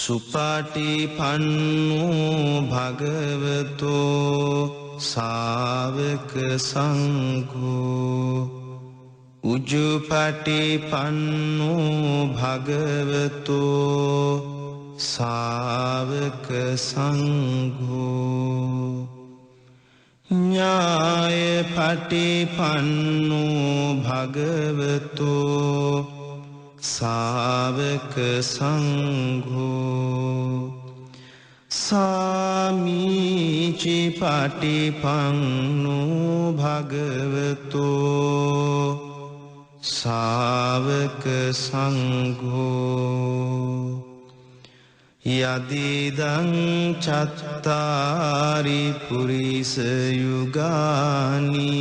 සුපටිපන්නෝ භගවතෝ සාවක සංඝෝ උජුපටිපන්නෝ භගවතෝ සාවක සංඝෝ ඥායපටිපන්නෝ භගවතෝ සාවක සංඝෝ සාමීචි පටිපන්නෝ භගවතෝ සාවක සංඝෝ යදිදං චත්තාරි පුරිස යුගානි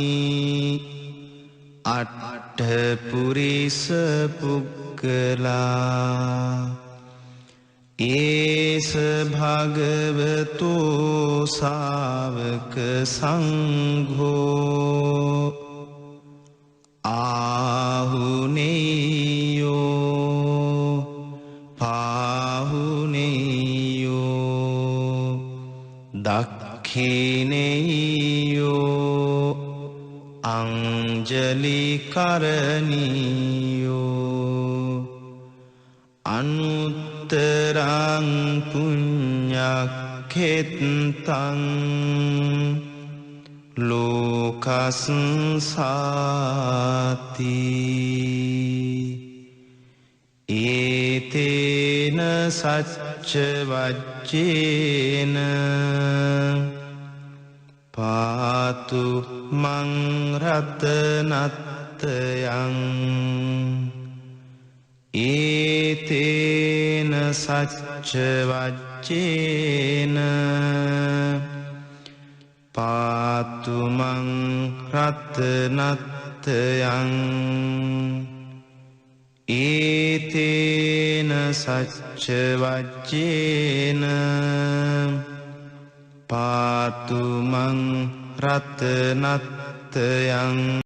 අට්ඨ පුරිස පුක්කලා ඒස භගවතෝ සාවක සංඝෝ ආහුනේයෝ පාහුනේයෝ දක්ඛිනේයෝ අංජලි කරණීයෝ අනුත්තරං පුඤ්ඤක්ඛෙත්තං ලෝකස්සාති ඒතේන සච්ච වච්චේන පාතු මං රතනත්තයං ඒතේන සච්ච වච්චේන පාතු මං රතනත්තයං ඒතේන සච්ච වච්චේන පාතු මං රතනත්තයං